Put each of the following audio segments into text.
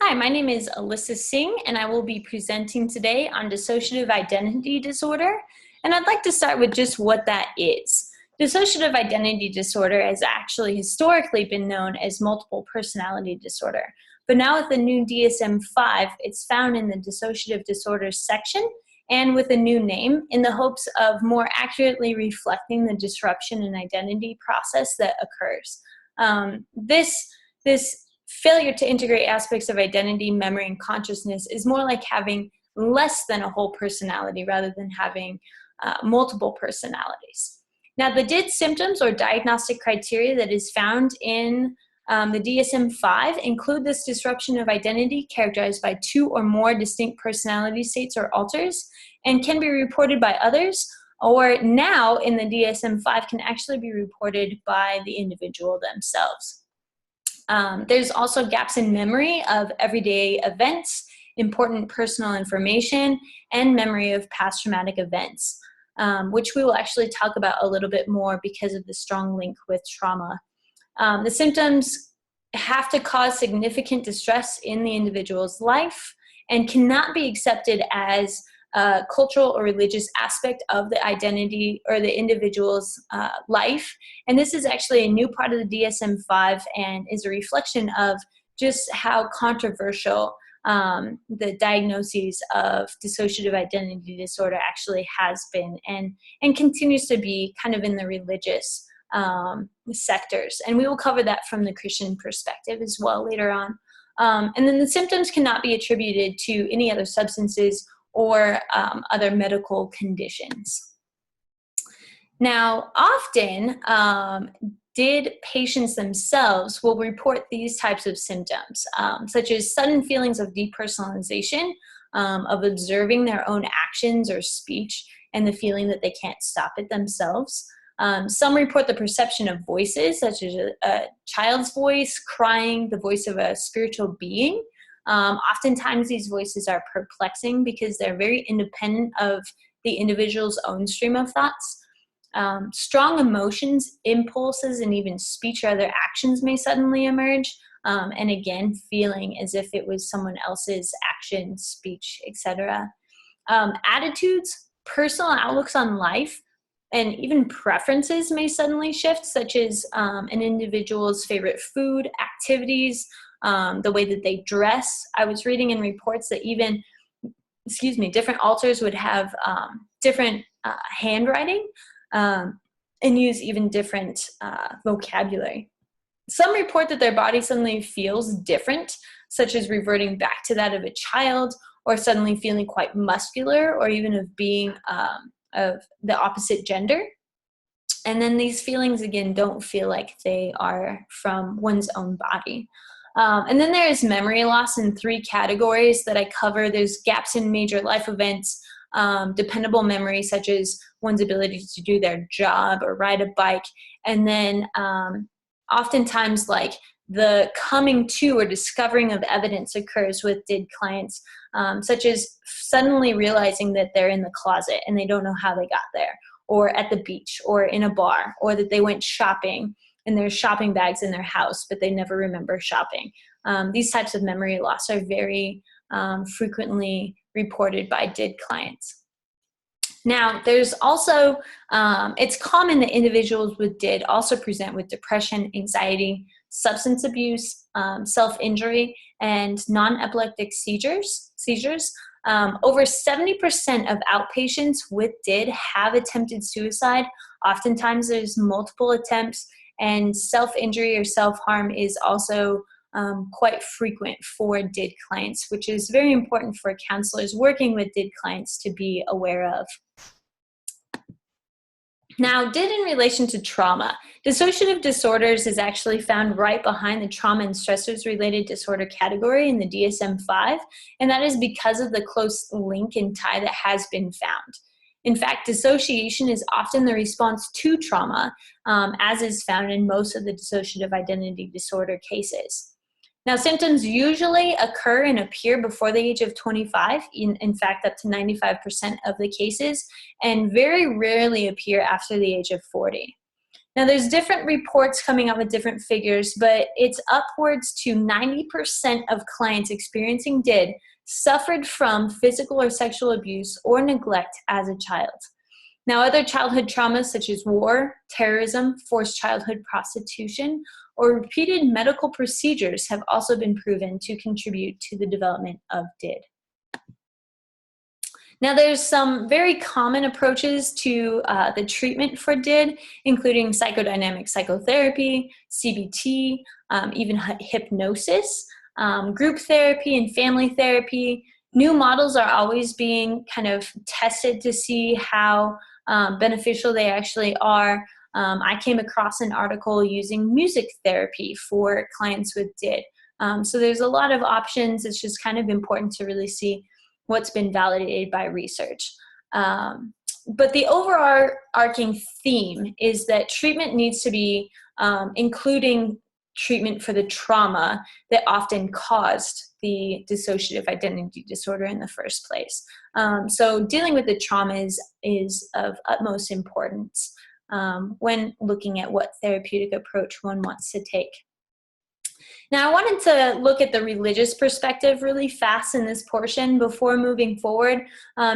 Hi, my name is Alyssa Singh, and I will be presenting today on dissociative identity disorder. And I'd like to start with just what that is. Dissociative identity disorder has actually historically been known as multiple personality disorder. But now with the new DSM-5, it's found in the dissociative disorders section and with a new name in the hopes of more accurately reflecting the disruption in identity process that occurs. This failure to integrate aspects of identity, memory, and consciousness is more like having less than a whole personality rather than having multiple personalities. Now, the DID symptoms or diagnostic criteria that is found in the DSM-5 include this disruption of identity characterized by two or more distinct personality states or alters and can be reported by others, or now in the DSM-5 can actually be reported by the individual themselves. There's also gaps in memory of everyday events, important personal information, and memory of past traumatic events, which we will actually talk about a little bit more because of the strong link with trauma. The symptoms have to cause significant distress in the individual's life and cannot be accepted as a cultural or religious aspect of the identity or the individual's life. And this is actually a new part of the DSM-5 and is a reflection of just how controversial the diagnoses of dissociative identity disorder actually has been and continues to be kind of in the religious sectors. And we will cover that from the Christian perspective as well later on. And then the symptoms cannot be attributed to any other substances or other medical conditions. Now, often, DID patients themselves will report these types of symptoms, such as sudden feelings of depersonalization, of observing their own actions or speech, and the feeling that they can't stop it themselves. Some report the perception of voices, such as a child's voice, crying, the voice of a spiritual being. Oftentimes these voices are perplexing because they're very independent of the individual's own stream of thoughts. Strong emotions, impulses, and even speech or other actions may suddenly emerge, and again, feeling as if it was someone else's action, speech, etc. Attitudes, personal outlooks on life, and even preferences may suddenly shift, such as an individual's favorite food, activities, the way that they dress. I was reading in reports that even, different alters would have different handwriting and use even different vocabulary. Some report that their body suddenly feels different, such as reverting back to that of a child, or suddenly feeling quite muscular, or even of being of the opposite gender. And then these feelings, again, don't feel like they are from one's own body. And then there is memory loss in three categories that I cover. There's gaps in major life events, dependable memory, such as one's ability to do their job or ride a bike. And then oftentimes, like, the coming to or discovering of evidence occurs with DID clients, such as suddenly realizing that they're in the closet and they don't know how they got there, or at the beach, or in a bar, or that they went shopping and there's shopping bags in their house, but they never remember shopping. These types of memory loss are very frequently reported by DID clients. Now, there's also, it's common that individuals with DID also present with depression, anxiety, substance abuse, self-injury, and non-epileptic seizures. Over 70% of outpatients with DID have attempted suicide. Oftentimes there's multiple attempts, and self-injury or self-harm is also quite frequent for DID clients, which is very important for counselors working with DID clients to be aware of. Now, DID in relation to trauma. Dissociative disorders is actually found right behind the trauma and stressors related disorder category in the DSM-5, and that is because of the close link and tie that has been found. In fact, dissociation is often the response to trauma, as is found in most of the dissociative identity disorder cases. Now, symptoms usually occur and appear before the age of 25, in fact, up to 95% of the cases, and very rarely appear after the age of 40. Now, there's different reports coming up with different figures, but it's upwards to 90% of clients experiencing DID suffered from physical or sexual abuse or neglect as a child. Now, other childhood traumas such as war, terrorism, forced childhood prostitution, or repeated medical procedures have also been proven to contribute to the development of DID. Now, there's some very common approaches to the treatment for DID, including psychodynamic psychotherapy, CBT, even hypnosis, group therapy, and family therapy. New models are always being kind of tested to see how beneficial they actually are. I came across an article using music therapy for clients with DID. So there's a lot of options. It's just kind of important to really see what's been validated by research. But the overarching theme is that treatment needs to be including treatment for the trauma that often caused the dissociative identity disorder in the first place. So dealing with the trauma is of utmost importance when looking at what therapeutic approach one wants to take. Now, I wanted to look at the religious perspective really fast in this portion before moving forward,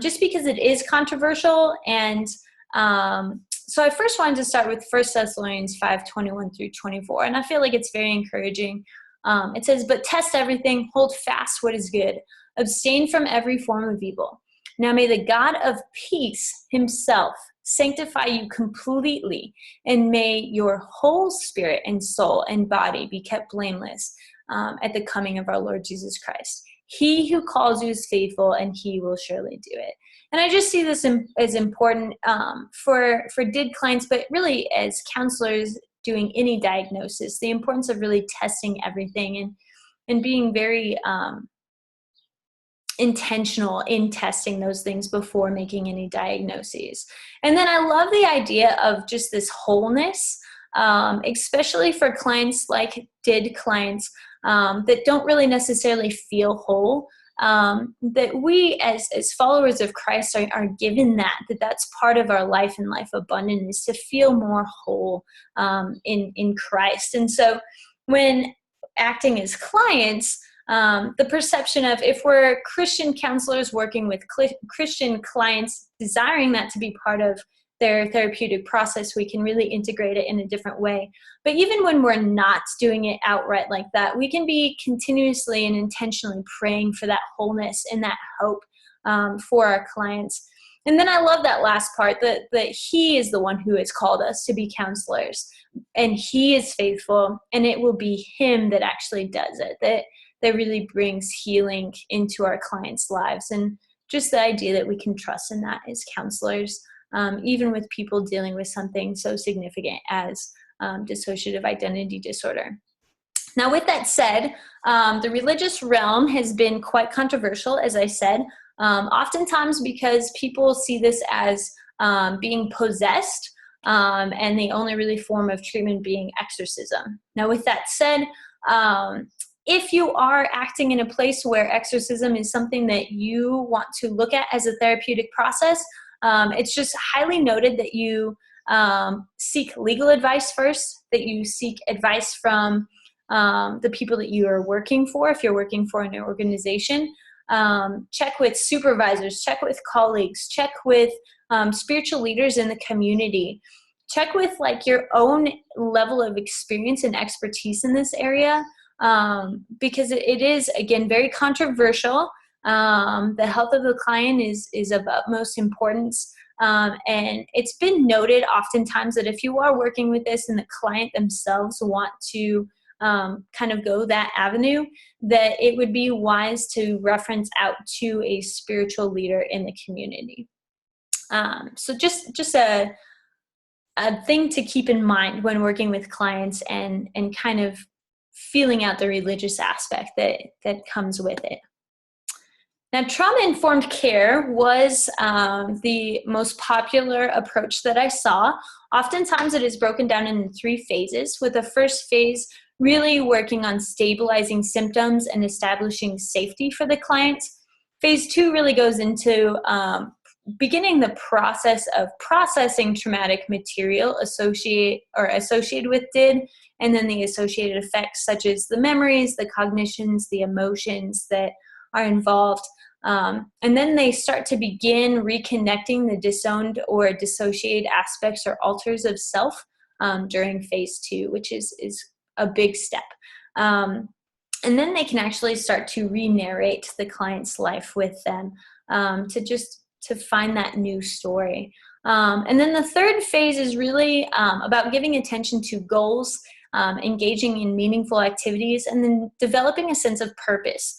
just because it is controversial. And so I first wanted to start with 1 Thessalonians 5:21 through 24, and I feel like it's very encouraging. It says, "But test everything, hold fast what is good, abstain from every form of evil. Now may the God of peace himself sanctify you completely, and may your whole spirit and soul and body be kept blameless at the coming of our Lord Jesus Christ. He who calls you is faithful, and he will surely do it." And I just see this as important for DID clients, but really as counselors doing any diagnosis, the importance of really testing everything and being very intentional in testing those things before making any diagnoses. And then I love the idea of just this wholeness, especially for clients like DID clients that don't really necessarily feel whole, that we as followers of Christ are given that's part of our life and life abundant, is to feel more whole in Christ. And so when acting as clients, the perception of, if we're Christian counselors working with Christian clients, desiring that to be part of their therapeutic process, we can really integrate it in a different way. But even when we're not doing it outright like that, we can be continuously and intentionally praying for that wholeness and that hope for our clients. And then I love that last part, that he is the one who has called us to be counselors, and he is faithful, and it will be him that actually does it, that really brings healing into our clients' lives. And just the idea that we can trust in that as counselors, even with people dealing with something so significant as dissociative identity disorder. Now, with that said, the religious realm has been quite controversial, as I said, oftentimes because people see this as being possessed, and the only really form of treatment being exorcism. Now, with that said, if you are acting in a place where exorcism is something that you want to look at as a therapeutic process, it's just highly noted that you seek legal advice first, that you seek advice from the people that you are working for. If you're working for an organization, check with supervisors, check with colleagues, check with spiritual leaders in the community. Check with like your own level of experience and expertise in this area. Because it is, again, very controversial. The health of the client is of utmost importance. And it's been noted oftentimes that if you are working with this and the client themselves want to kind of go that avenue, that it would be wise to reference out to a spiritual leader in the community. So just a thing to keep in mind when working with clients and kind of feeling out the religious aspect that comes with it. Now, trauma-informed care was the most popular approach that I saw. Oftentimes it is broken down into 3 phases, with the first phase really working on stabilizing symptoms and establishing safety for the client. Phase 2 really goes into beginning the process of processing traumatic material associated with DID, and then the associated effects such as the memories, the cognitions, the emotions that are involved. And then they start to begin reconnecting the disowned or dissociated aspects or alters of self during phase 2, which is a big step. And then they can actually start to re-narrate the client's life with them to find that new story. And then the third phase is really about giving attention to goals, engaging in meaningful activities, and then developing a sense of purpose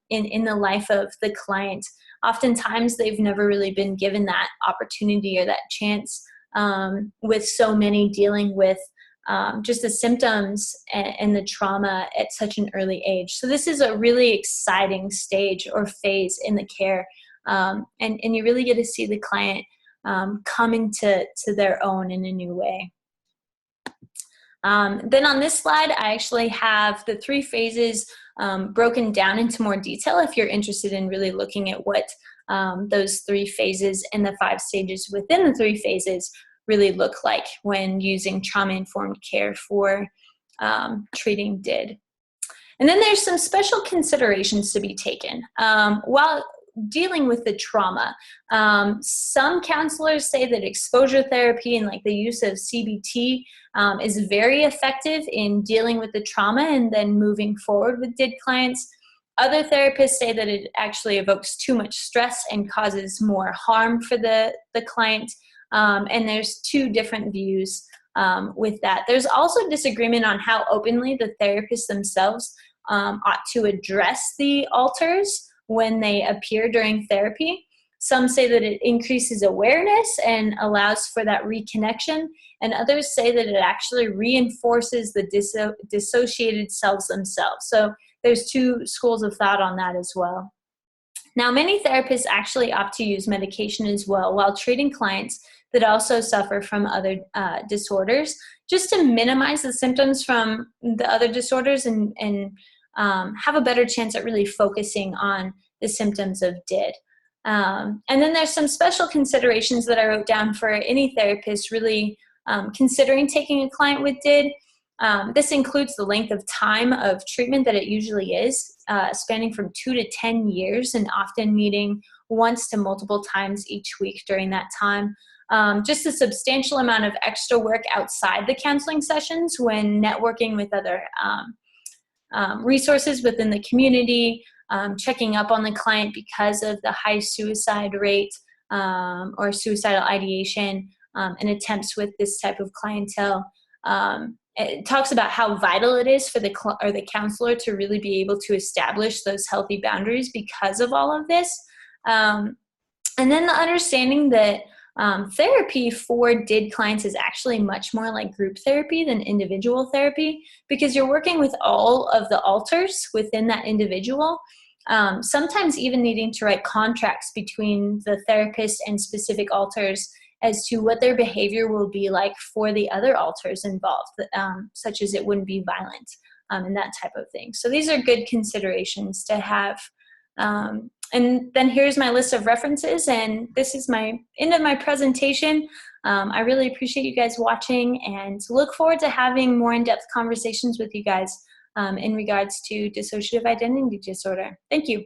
in the life of the client. Oftentimes, they've never really been given that opportunity or that chance with so many dealing with just the symptoms and the trauma at such an early age. So this is a really exciting stage or phase in the care. And you really get to see the client come into their own in a new way. Then on this slide, I actually have the 3 phases broken down into more detail if you're interested in really looking at what those 3 phases and the 5 stages within the 3 phases really look like when using trauma-informed care for treating DID. And then there's some special considerations to be taken. While dealing with the trauma, some counselors say that exposure therapy and like the use of CBT is very effective in dealing with the trauma and then moving forward with DID clients. Other therapists say that it actually evokes too much stress and causes more harm for the client. And there's 2 different views with that. There's also disagreement on how openly the therapists themselves ought to address the alters when they appear during therapy. Some say that it increases awareness and allows for that reconnection, and others say that it actually reinforces the dissociated selves themselves. So there's 2 schools of thought on that as well. Now, many therapists actually opt to use medication as well while treating clients that also suffer from other disorders, just to minimize the symptoms from the other disorders and have a better chance at really focusing on the symptoms of DID. And then there's some special considerations that I wrote down for any therapist really considering taking a client with DID. This includes the length of time of treatment that it usually is, spanning from 2 to 10 years and often meeting once to multiple times each week during that time. Just a substantial amount of extra work outside the counseling sessions when networking with other resources within the community, checking up on the client because of the high suicide rate or suicidal ideation and attempts with this type of clientele. It talks about how vital it is for the counselor to really be able to establish those healthy boundaries because of all of this. And then the understanding that therapy for DID clients is actually much more like group therapy than individual therapy, because you're working with all of the alters within that individual, sometimes even needing to write contracts between the therapist and specific alters as to what their behavior will be like for the other alters involved, such as it wouldn't be violent and that type of thing. So these are good considerations to have. And then here's my list of references, and this is my end of my presentation. I really appreciate you guys watching and look forward to having more in-depth conversations with you guys in regards to dissociative identity disorder. Thank you.